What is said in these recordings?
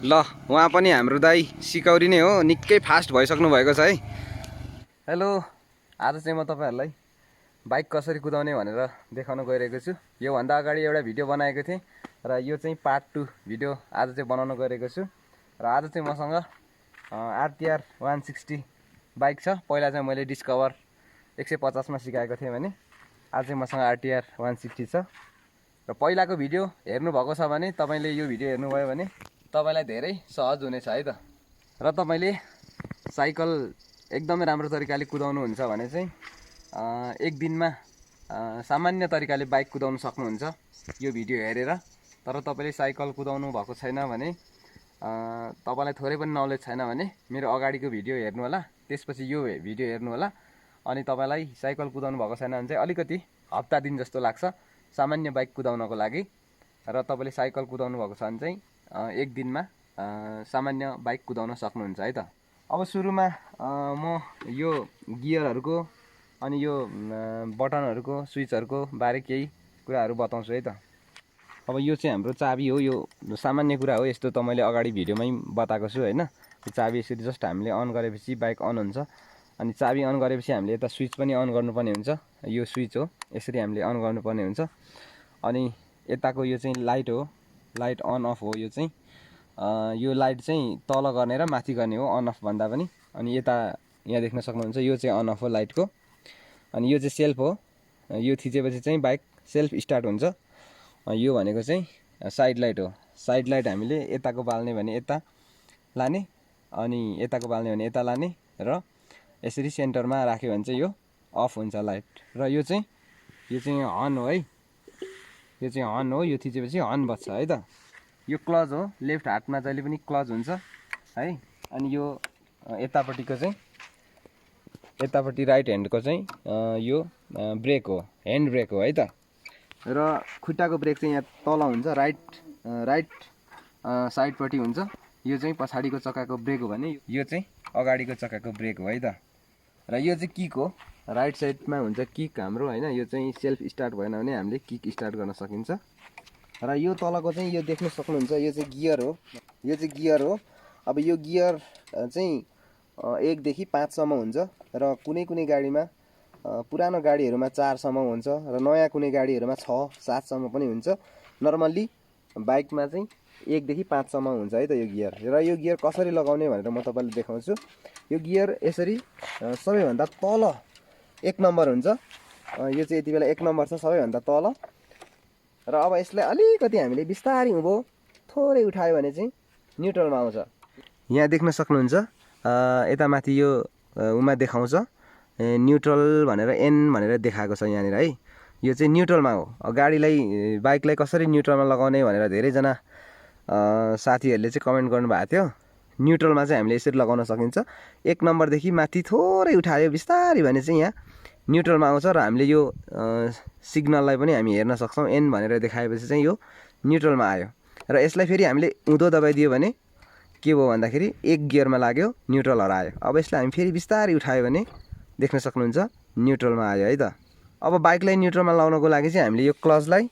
ल उहाँ पनि हाम्रो दाइ सिकौरी नै हो, निकै फास्ट भइसक्नु भएको छ है। हेलो, आज चाहिँ म तपाईहरुलाई बाइक कसरी कुदाउने भनेर देखाउन गइरहेको छु। यो भन्दा अगाडि एउटा भिडियो बनाएको थिएँ र यो चाहिँ पार्ट 2 भिडियो आज चाहिँ बनाउन गइरहेको छु। र आज चाहिँ मसँग आरटीआर 160 बाइक छ। पहिला चाहिँ मैले डिस्कभर 150 मा सिकाएको थिएँ भने आज चाहिँ मसँग आरटीआर 160 छ। र पहिलाको भिडियो हेर्नु भएको छ भने तपाईले यो भिडियो हेर्नुभयो भने तपाईलाई धेरै सहज हुनेछ है त। र तपाईले साइकल एकदमै राम्रो तरिकाले कुदाउनु हुन्छ भने चाहिँ एक दिनमा सामान्य तरिकाले बाइक कुदाउन सक्नुहुन्छ यो भिडियो हेरेर। तर तपाईले साइकल कुदाउनु भएको छैन भने तपाईलाई थोरै पनि नलेज छैन भने मेरो अगाडिको भिडियो हेर्नु होला, त्यसपछि यो भिडियो हेर्नु होला। अनि तपाईलाई साइकल कुदाउनु भएको छैन भने चाहिँ अलिकति हप्ता दिन जस्तो लाग्छ सामान्य बाइक कुदाउनको लागि। र तपाईले साइकल कुदाउनु भएको छ भने चाहिँ एक दिनमा सामान्य बाइक कुदाउन सक्नुहुन्छ है त। अब सुरुमा म यो गियरहरुको अनि यो बटनहरुको स्विचहरुको बारे केही कुराहरु बताउँछु है त। अब यो चाहिँ हाम्रो चाबी हो, यो सामान्य कुरा हो, यस्तो त मैले अगाडि भिडियोमै बताएको छु हैन। यो चाबी यसरी जस्ट हामीले अन गरेपछि बाइक अन हुन्छ। अनि चाबी अन गरेपछि हामीले यता स्विच पनि अन गर्नुपर्ने हुन्छ। यो स्विच हो, यसरी हामीले अन गर्नुपर्ने हुन्छ। अनि यताको यो चाहिँ लाइट हो, लाइट अन अफ हो। यो चाहिँ यो लाइट चाहिँ तल गर्ने र माथि गर्ने हो, अन अफ भन्दा पनि। अनि यता यहाँ देख्न सक्नुहुन्छ यो चाहिँ अन अफ हो लाइटको। अनि यो चाहिँ सेल्फ हो, यो थिचेपछि चाहिँ बाइक सेल्फ स्टार्ट हुन्छ। यो भनेको चाहिँ साइड लाइट हो। साइड लाइट हामीले यताको बाल्ने भने यता लाने, अनि यताको बाल्ने भने यता लाने, र यसरी सेन्टरमा राख्यो भने चाहिँ यो अफ हुन्छ लाइट। र यो चाहिँ हर्न हो है, यो चाहिँ हर्न हो। यो थिचेपछि हर्न बज्छ है त। यो क्लच हो, लेफ्ट हातमा जहिले पनि क्लच हुन्छ है। अनि यो यतापट्टिको चाहिँ यतापट्टि राइट ह्यान्डको चाहिँ यो ब्रेक हो, ह्यान्ड ब्रेक हो है त। र खुट्टाको ब्रेक चाहिँ यहाँ तल हुन्छ, राइट साइडपट्टि हुन्छ। यो चाहिँ पछाडिको चक्काको ब्रेक हो भने यो चाहिँ अगाडिको चक्काको ब्रेक हो है त। र यो चाहिँ किक हो, राइट साइडमा हुन्छ किक हाम्रो हैन। यो चाहिँ सेल्फ स्टार्ट भएन भने हामीले किक स्टार्ट गर्न सकिन्छ। र यो तलको चाहिँ यो देख्न सक्नुहुन्छ, यो चाहिँ गियर हो, यो चाहिँ गियर हो। अब यो गियर चाहिँ 1 देखि 5 सम्म हुन्छ। र कुनै कुनै गाडीमा पुरानो गाडीहरुमा 4 सम्म हुन्छ र नयाँ कुनै गाडीहरुमा 6, 7 सम्म पनि हुन्छ। नर्मली बाइकमा चाहिँ 1 देखि 5 सम्म हुन्छ है त यो गियर। र यो गियर कसरी लगाउने भनेर म तपाईलाई देखाउँछु। यो गियर यसरी सबैभन्दा तल 1 नम्बर हुन्छ। यो चाहिँ यति बेला 1 नम्बर छ सबैभन्दा तल। र अब यसलाई अलिकति हामीले बिस्तारै उँभो थोरै उठायो भने चाहिँ न्युट्रलमा आउँछ। यहाँ देख्न सक्नुहुन्छ यता माथि यो उमा देखाउँछ न्युट्रल भनेर एन भनेर देखाएको छ यहाँनिर है। यो चाहिँ न्युट्रलमा हो। गाडीलाई बाइकलाई कसरी न्युट्रलमा लगाउने भनेर धेरैजना साथीहरूले चाहिँ कमेन्ट गर्नुभएको थियो। न्युट्रलमा चाहिँ हामीले यसरी लगाउन सकिन्छ। 1 नम्बरदेखि माथि थोरै उठायो बिस्तारै भने चाहिँ यहाँ न्युट्रलमा आउँछ। र हामीले यो सिग्नललाई पनि हामी हेर्न सक्छौँ, एन भनेर देखाएपछि चाहिँ यो न्युट्रलमा आयो। र यसलाई फेरि हामीले उँधो दबाइदियो भने के भयो भन्दाखेरि 1 गियरमा लाग्यो, न्युट्रल हरायो। अब यसलाई हामी फेरि बिस्तारै उठायो भने देख्न सक्नुहुन्छ न्युट्रलमा आयो है त। अब बाइकलाई न्युट्रलमा लाउनको लागि चाहिँ हामीले यो क्लचलाई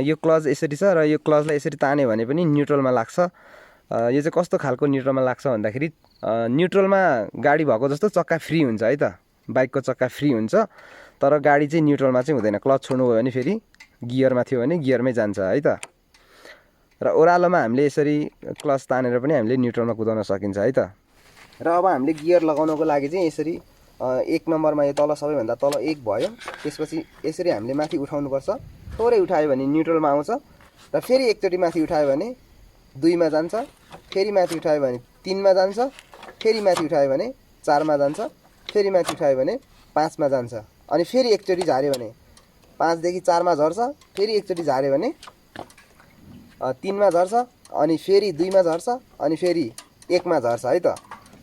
यो क्लच यसरी छ र यो क्लचलाई यसरी तान्यो भने पनि न्युट्रलमा लाग्छ। यो चाहिँ कस्तो खालको न्युट्रलमा लाग्छ भन्दाखेरि न्युट्रलमा गाडी भएको जस्तो चक्का फ्री हुन्छ है त। बाइकको चक्का फ्री हुन्छ, तर गाडी चाहिँ न्युट्रलमा चाहिँ हुँदैन। क्लच छोड्नुभयो भने फेरि गियरमा थियो भने गियरमै जान्छ है त। र ओह्रालोमा हामीले यसरी क्लच तानेर पनि हामीले न्युट्रलमा कुदाउन सकिन्छ है त। र अब हामीले गियर लगाउनको लागि चाहिँ यसरी 1 नम्बरमा यो तल सबैभन्दा तल 1 भयो। त्यसपछि यसरी हामीले माथि उठाउनुपर्छ। थोरै उठायो भने न्युट्रलमा आउँछ। र फेरि एकचोटि माथि उठायो भने 2 मा जान्छ, फेरि माथि उठायो भने 3 मा जान्छ, फेरि माथि उठायो भने 4 मा जान्छ, फेरि माथि उठायो भने 5 मा जान्छ। अनि फेरि एकचोटि झार्यो भने 5 देखि 4 मा झर्छ, फेरि एकचोटि झार्यो भने 3 मा झर्छ, अनि फेरि 2 मा झर्छ, अनि फेरि 1 मा झर्छ है त।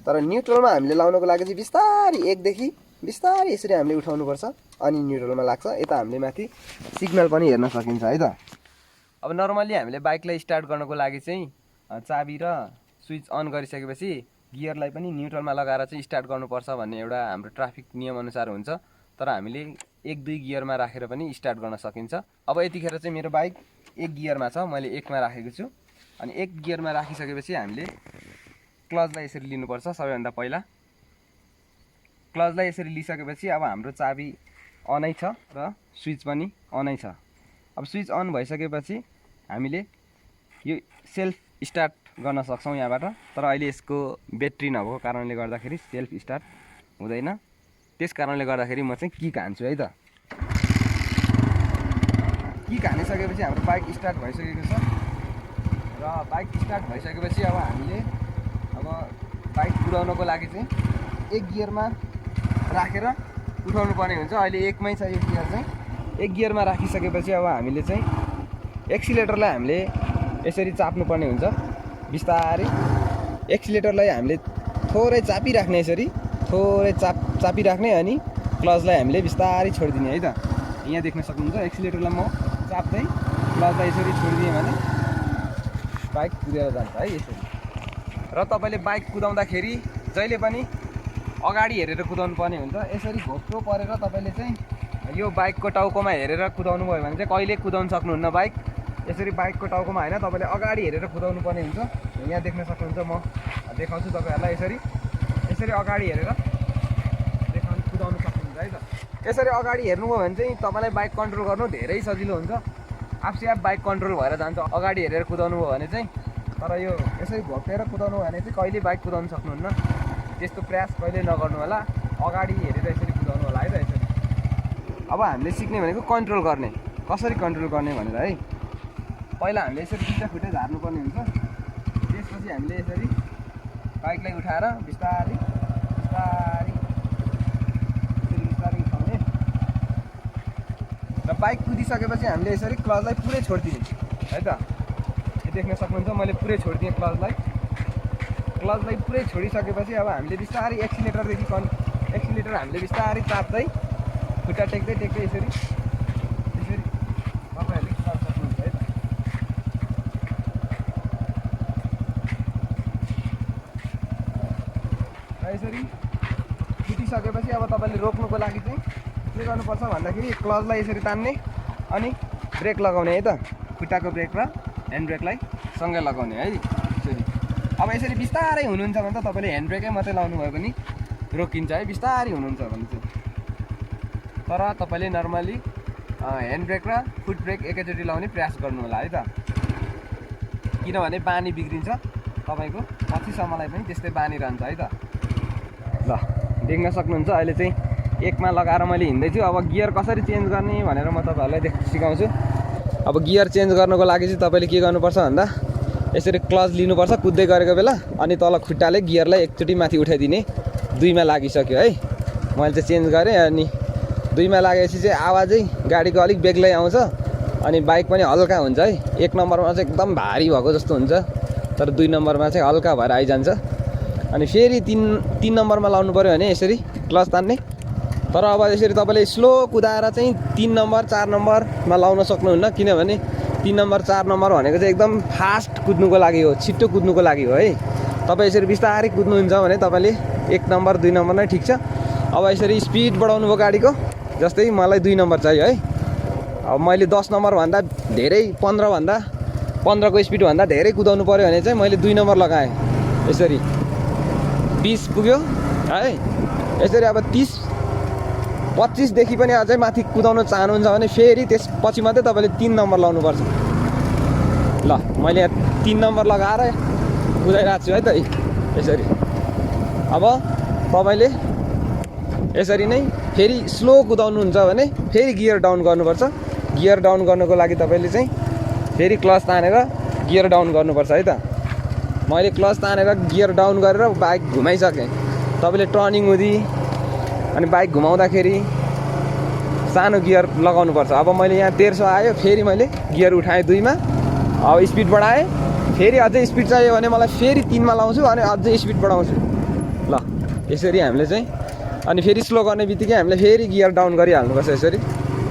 तर न्युट्रलमा हामीले लाउनको लागि चाहिँ बिस्तारै 1 देखि बिस्तारै यसरी हामीले उठाउनुपर्छ, अनि न्युट्रलमा लाग्छ। यता हामीले माथि सिग्नल पनि हेर्न सकिन्छ है त। अब नर्मली हामीले बाइकलाई स्टार्ट गर्नको लागि चाहिँ चाबी र स्विच अन गरिसकेपछि गियरलाई पनि न्युट्रलमा लगाएर चाहिँ स्टार्ट गर्नुपर्छ भन्ने एउटा हाम्रो ट्राफिक नियम अनुसार हुन्छ। तर हामीले 1-2 गियरमा राखेर पनि स्टार्ट गर्न सकिन्छ। अब यतिखेर चाहिँ मेरो बाइक 1 गियरमा छ, मैले 1 मा राखेको छु। अनि एक गियरमा राखिसकेपछि हामीले क्लचलाई यसरी लिनुपर्छ। सबैभन्दा पहिला क्लचलाई यसरी लिइसकेपछि अब हाम्रो चाबी अनै छ र स्विच पनि अनै छ। अब स्विच अन भइसकेपछि हामीले यो सेल्फ स्टार्ट गर्न सक्छौँ यहाँबाट। तर अहिले यसको ब्याट्री नभएको कारणले गर्दाखेरि सेल्फ स्टार्ट हुँदैन। त्यस कारणले गर्दाखेरि म चाहिँ किक हान्छु है त। किक हानिसकेपछि हाम्रो बाइक स्टार्ट भइसकेको छ र बाइक स्टार्ट भइसकेपछि अब हामीले बाइक कुदाउनको लागि चाहिँ एक गियरमा राखेर उठाउनु पर्ने हुन्छ। अहिले एकमै छ यो गियर चाहिँ। एक गियरमा राखिसकेपछि अब हामीले चाहिँ एक्सिलेटरलाई हामीले यसरी चाप्नु पर्ने हुन्छ बिस्तारै। एक्सिलेटरलाई हामीले थोरै चापिराख्ने, यसरी थोरै चापिराख्ने अनि क्लचलाई हामीले बिस्तारै छोडिदिने है त। यहाँ देख्न सक्नुहुन्छ एक्सिलेटरलाई म चाप्दै क्लचलाई यसरी छोडिदिएँ भने बाइक कुदेर जान्छ है यसरी। र तपाईँले बाइक कुदाउँदाखेरि जहिले पनि अगाडि हेरेर कुदाउनु पर्ने हुन्छ। यसरी घोप्टो परेर तपाईँले चाहिँ यो बाइकको टाउकोमा हेरेर कुदाउनु भयो भने चाहिँ कहिले कुदाउनु सक्नुहुन्न बाइक। यसरी बाइकको टाउकोमा होइन, तपाईँले अगाडि हेरेर कुदाउनु पर्ने हुन्छ। यहाँ देख्न सक्नुहुन्छ, म देखाउँछु तपाईँहरूलाई। यसरी अगाडि हेरेर कुदाउनु सक्नुहुन्छ है त। यसरी अगाडि हेर्नुभयो भने चाहिँ तपाईँलाई बाइक कन्ट्रोल गर्नु धेरै सजिलो हुन्छ। आफै आफ बाइक कन्ट्रोल भएर जान्छ अगाडि हेरेर कुदाउनु भयो भने चाहिँ। तर यो यसरी घोप्टेर कुदाउनु भयो भने चाहिँ कहिले बाइक कुदाउनु सक्नुहुन्न। त्यस्तो प्रयास कहिले नगर्नु होला, अगाडि हेरेर यसरी कुदाउनु होला है त यसरी। अब हामीले सिक्ने भनेको कन्ट्रोल गर्ने, कसरी कन्ट्रोल गर्ने भनेर है। पहिला हामीले यसरी दुईवटा खुट्टा झार्नुपर्ने हुन्छ। त्यसपछि हामीले यसरी बाइकलाई उठाएर बिस्तारै बिस्तारै उठाउने र बाइक कुदिसकेपछि हामीले यसरी क्लचलाई पुरै छोडिदिने है त। यो देख्न सक्नुहुन्छ, मैले पुरै छोडिदिएँ क्लचलाई पुरै छोडिसकेपछि अब हामीले बिस्तारै एक्सिलेटरदेखि एक्सिलेटर हामीले बिस्तारै चाप्दै खुट्टा टेक्दै यसरी तपाईँहरूले गर्न सक्नुहुन्छ है त। र यसरी कुदिसकेपछि अब तपाईँले रोक्नुको लागि चाहिँ के गर्नुपर्छ भन्दाखेरि क्लचलाई यसरी तान्ने अनि ब्रेक लगाउने है त। खुट्टाको ब्रेक र ह्यान्ड ब्रेकलाई सँगै लगाउने है यसरी। अब यसरी बिस्तारै हुनुहुन्छ भने त तपाईँले ह्यान्ड ब्रेकै मात्रै लाउनु भयो भने रोकिन्छ है, बिस्तारै हुनुहुन्छ भने चाहिँ। तर तपाईँले नर्मली ह्यान्ड ब्रेक र फुट ब्रेक एकैचोटि लाउने प्रयास गर्नु होला है त। किनभने बानी बिग्रिन्छ तपाईँको, पछिसम्मलाई पनि त्यस्तै बानी रहन्छ है त। ल देख्न सक्नुहुन्छ, अहिले चाहिँ एकमा लगाएर मैले हिँड्दैछु। अब गियर कसरी चेन्ज गर्ने भनेर म तपाईँहरूलाई सिकाउँछु। अब गियर चेन्ज गर्नको लागि चाहिँ तपाईँले के गर्नुपर्छ भन्दा यसरी क्लच लिनुपर्छ कुद्दै गरेको बेला, अनि तल खुट्टाले गियरलाई एकचोटि माथि उठाइदिने। दुईमा लागिसक्यो है, मैले चाहिँ चेन्ज गरेँ। अनि दुईमा लागेपछि चाहिँ आवाजै गाडीको अलिक बेग्लै आउँछ अनि बाइक पनि हल्का हुन्छ है। एक नम्बरमा चाहिँ एकदम भारी भएको जस्तो हुन्छ, तर दुई नम्बरमा चाहिँ हल्का भएर आइजान्छ। अनि फेरि तिन नम्बरमा लाउनु पऱ्यो भने यसरी क्लच तान्ने। तर अब यसरी तपाईँले स्लो कुदाएर चाहिँ 3 नम्बर 4 नम्बरमा लाउन सक्नुहुन्न, किनभने 3 नम्बर 4 नम्बर भनेको चाहिँ एकदम फास्ट कुद्नुको लागि हो, छिट्टो कुद्नुको लागि हो है। तपाईँ यसरी बिस्तारै कुद्नुहुन्छ भने तपाईँले 1 नम्बर 2 नम्बर नै ठिक छ। अब यसरी स्पिड बढाउनु भयो गाडीको, जस्तै मलाई 2 नम्बर चाहियो है। अब मैले 10 नम्बरभन्दा धेरै 15को स्पिडभन्दा धेरै कुदाउनु पऱ्यो भने चाहिँ मैले 2 नम्बर लगाएँ। यसरी 20 पुग्यो है। यसरी अब 30-25देखि पनि अझै माथि कुदाउन चाहनुहुन्छ भने फेरि त्यसपछि मात्रै तपाईँले 3 नम्बर लाउनुपर्छ। ल मैले यहाँ 3 नम्बर लगाएर कुदाइरहेको छु है त यसरी। अब तपाईँले यसरी नै फेरि स्लो कुदाउनुहुन्छ भने फेरि गियर डाउन गर्नुपर्छ। गियर डाउन गर्नको लागि तपाईँले चाहिँ फेरि क्लच तानेर गियर डाउन गर्नुपर्छ है त। मैले क्लच तानेर गियर डाउन गरेर बाइक घुमाइसकेँ। तपाईँले टर्निङ हुँदी अनि बाइक घुमाउँदाखेरि सानो गियर लगाउनुपर्छ। अब मैले यहाँ 150 आयो, फेरि मैले गियर उठाएँ 2मा। अब स्पिड बढाएँ, फेरि अझै स्पिड चाहियो भने मलाई फेरि 3मा लाउँछु अनि अझै स्पिड बढाउँछु। ल यसरी हामीले चाहिँ अनि फेरि स्लो गर्ने बित्तिकै हामीले फेरि गियर डाउन गरिहाल्नुपर्छ यसरी।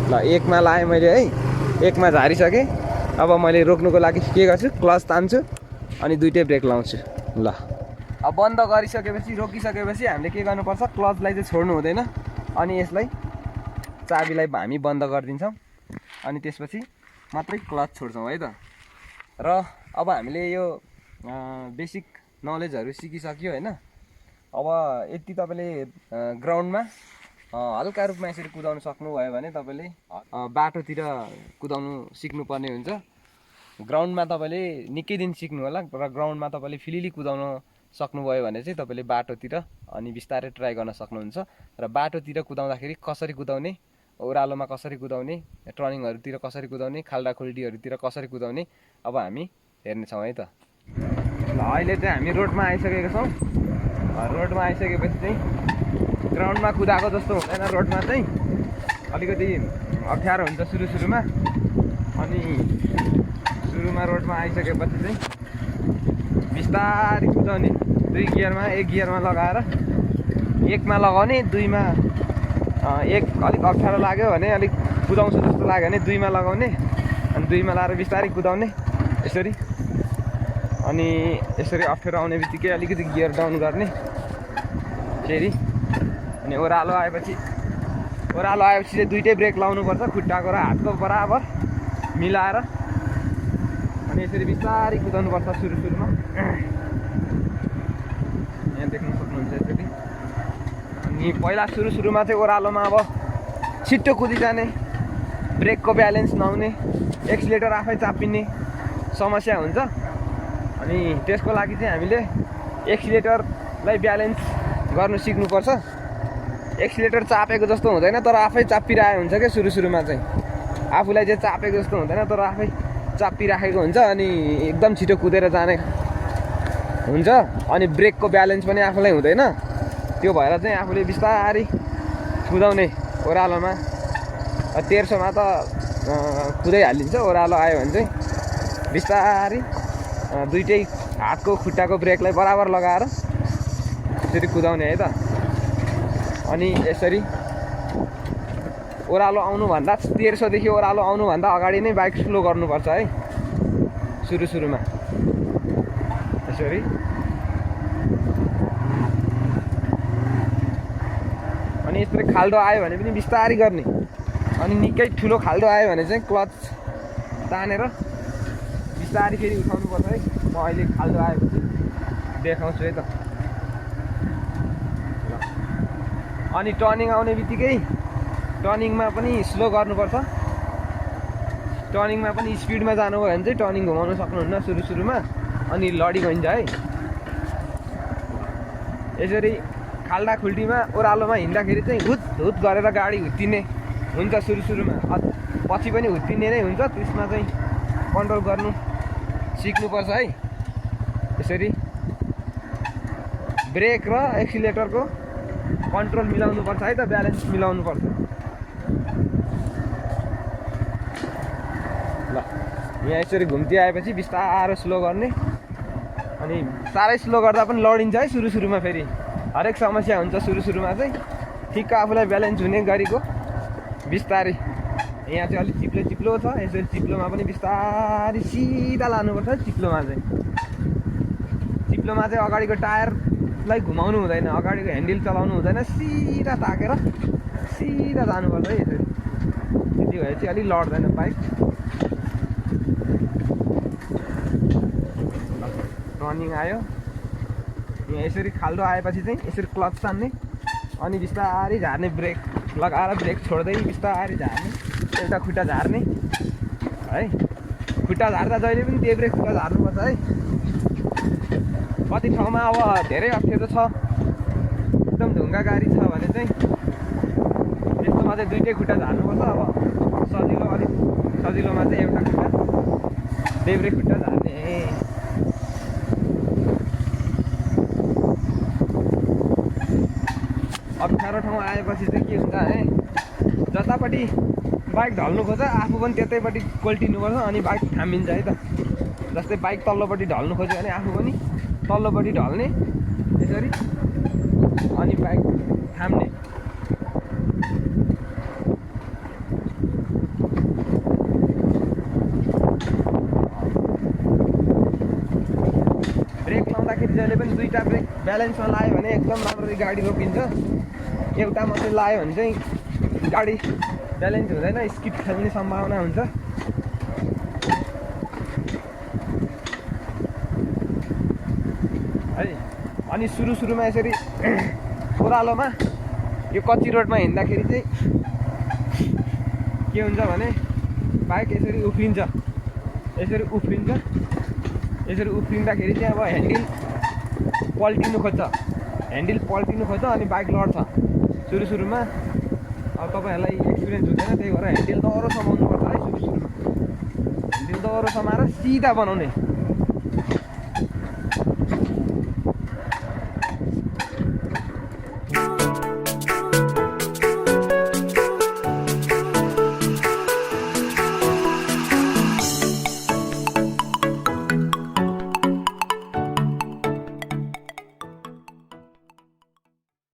ल 1मा लाएँ मैले है, 1मा झारिसकेँ। अब मैले रोक्नुको लागि के गर्छु, क्लच तान्छु अनि दुईटै ब्रेक लाउँछु। ल अब बन्द गरिसकेपछि रोकिसकेपछि हामीले के गर्नुपर्छ, क्लचलाई चाहिँ छोड्नु हुँदैन अनि यसलाई चाबीलाई हामी बन्द गरिदिन्छौँ अनि त्यसपछि मात्रै क्लच छोड्छौँ है त। र अब हामीले यो बेसिक नलेजहरू सिकिसक्यो होइन। अब यति तपाईँले ग्राउन्डमा हल्का रूपमा यसरी कुदाउन सक्नुभयो भने तपाईँले बाटोतिर कुदाउनु सिक्नुपर्ने हुन्छ। ग्राउन्डमा तपाईँले निकै दिन सिक्नु होला र ग्राउन्डमा तपाईँले फिलिली कुदाउन सक्नुभयो भने चाहिँ तपाईँले बाटोतिर अनि बिस्तारै ट्राई गर्न सक्नुहुन्छ। र बाटोतिर कुदाउँदाखेरि कसरी कुदाउने, ओह्रालोमा कसरी कुदाउने, टर्निङहरूतिर कसरी कुदाउने, खाल्डाखुल्डीहरूतिर कसरी कुदाउने अब हामी हेर्नेछौँ है त। ल अहिले चाहिँ हामी रोडमा आइसकेका छौँ। रोडमा आइसकेपछि चाहिँ ग्राउन्डमा कुदाएको जस्तो हुँदैन। रोडमा चाहिँ अलिकति अप्ठ्यारो हुन्छ सुरुमा। अनि सुरुमा रोडमा आइसकेपछि चाहिँ बिस्तारै कुदाउने, 2 गियरमा 1 गियरमा लगाएर 1मा लगाउने, 2मा एक अलिक अप्ठ्यारो लाग्यो भने, अलिक कुदाउँछु जस्तो लाग्यो भने 2मा लगाउने, अनि 2मा लगाएर बिस्तारै कुदाउने यसरी। अनि यसरी अप्ठ्यारो आउने बित्तिकै अलिकति गियर डाउन गर्ने फेरि। अनि ओह्रालो आएपछि चाहिँ दुइटै ब्रेक लाउनुपर्छ, खुट्टाको र हातको बराबर मिलाएर। अनि यसरी बिस्तारै कुदाउनुपर्छ सुरुमा। यहाँ देख्न सक्नुहुन्छ यसरी। अनि पहिला सुरुमा चाहिँ ओह्रालोमा अब छिट्टो कुदिजाने, ब्रेकको ब्यालेन्स नहुने, एक्सिलेटर आफै चापिने समस्या हुन्छ। अनि त्यसको लागि चाहिँ हामीले एक्सिलेटरलाई ब्यालेन्स गर्नु सिक्नुपर्छ। एक्सिलेटर चापेको जस्तो हुँदैन तर आफै चापिरहेको हुन्छ क्या सुरुमा चाहिँ। आफूलाई चाहिँ चापेको जस्तो हुँदैन तर आफै चापिराखेको हुन्छ। अनि एकदम छिटो कुदेर जाने हुन्छ। अनि ब्रेकको ब्यालेन्स पनि आफूलाई हुँदैन। त्यो भएर चाहिँ आफूले बिस्तारै कुदाउने ओह्रालोमा। 1300मा त कुदाइहालिन्छ। ओह्रालो आयो भने चाहिँ बिस्तारै दुइटै हातको खुट्टाको ब्रेकलाई बराबर लगाएर यसरी कुदाउने है त। अनि यसरी ओह्रालो आउनुभन्दा 1300देखि ओह्रालो आउनुभन्दा अगाडि नै बाइक स्लो गर्नुपर्छ है सुरुमा यसरी। अनि यसरी खाल्डो आयो भने पनि बिस्तारै गर्ने। अनि निकै ठुलो खाल्डो आयो भने चाहिँ क्लच तानेर बिस्तारै फेरि उठाउनुपर्छ है। म अहिले खाल्डो आएपछि देखाउँछु है त। अनि टर्निङ आउने बित्तिकै टर्निङमा पनि स्लो गर्नुपर्छ। टर्निङमा पनि स्पिडमा जानुभयो भने चाहिँ टर्निङ घुमाउन सक्नुहुन्न सुरुमा। अनि लडी गइन्छ है। यसरी खाल्डाखुल्डीमा ओह्रालोमा हिँड्दाखेरि चाहिँ हुत गरेर गाडी हुत्तिने हुन्छ सुरुमा। पछि पनि हुत्तिने नै हुन्छ। त्यसमा चाहिँ कन्ट्रोल गर्नु सिक्नुपर्छ है। यसरी ब्रेक र एक्सिलेटरको कन्ट्रोल मिलाउनुपर्छ है त, ब्यालेन्स मिलाउनुपर्छ। ल यहाँ यसरी घुम्ती आएपछि बिस्तारो स्लो गर्ने। अनि साह्रै स्लो गर्दा पनि लडिन्छ है सुरुमा। फेरि हरेक समस्या हुन्छ सुरुमा चाहिँ। ठिक्क आफूलाई ब्यालेन्स हुने गरीको बिस्तारै। यहाँ चाहिँ अलिक चिप्लो छ। यसरी चिप्लोमा पनि बिस्तारै सिधा लानुपर्छ। चिप्लोमा चाहिँ अगाडिको टायरलाई घुमाउनु हुँदैन, अगाडिको ह्यान्डल चलाउनु हुँदैन। सिधा ताकेर सिधा जानुपर्छ है यसरी। त्यति भए चाहिँ अलिक लड्दैन बाइक। टर्निङ आयो। यहाँ यसरी खाल्डो आएपछि चाहिँ यसरी क्लच तान्ने। अनि बिस्तारै झार्ने, ब्रेक लगाएर ब्रेक छोड्दै बिस्तारै झार्ने। एउटा खुट्टा झार्ने है। खुट्टा झार्दा जहिले पनि देब्रे खुट्टा झार्नुपर्छ है। कति ठाउँमा अब धेरै अप्ठ्यारो छ, एकदम ढुङ्गा गाडी छ भने चाहिँ त्यस्तोमा चाहिँ दुइटै खुट्टा झार्नुपर्छ। अब अलिक सजिलोमा चाहिँ एउटा खुट्टा देब्रे खुट्टा झार्ने। अप्ठ्यारो ठाउँ आएपछि चाहिँ के हुन्छ भने जतापट्टि बाइक ढल्नु खोज्छ आफू पनि त्यतैपट्टि कोल्टिनुपर्छ। अनि बाइक थामिन्छ है त। जस्तै बाइक तल्लोपट्टि ढल्नु खोज्यो भने आफू पनि तल्लोपट्टि ढल्ने यसरी। अनि बाइक थाम्ने। ब्रेक लाउँदाखेरि जहिले पनि दुईवटा ब्रेक ब्यालेन्समा लायो भने एकदम राम्ररी गाडी रोकिन्छ। एउटा मात्रै लायो भने चाहिँ गाडी ब्यालेन्स हुँदैन, स्किड खेल्ने सम्भावना हुन्छ। अनि सुरुमा यसरी ओह्रालोमा यो कच्ची रोडमा हिँड्दाखेरि चाहिँ के हुन्छ भने बाइक यसरी उफ्रिन्छ। यसरी उफ्रिँदाखेरि चाहिँ अब ह्यान्डल पल्टिनु खोज्छ अनि बाइक लड्छ सुरुमा। अब तपाईँहरूलाई एक्सपिरियन्स हुँदैन, त्यही भएर ह्यान्डल दह्रो समाउनु पर्छ है। सुरुमा ह्यान्डल दह्रो समाएर सिधा बनाउने।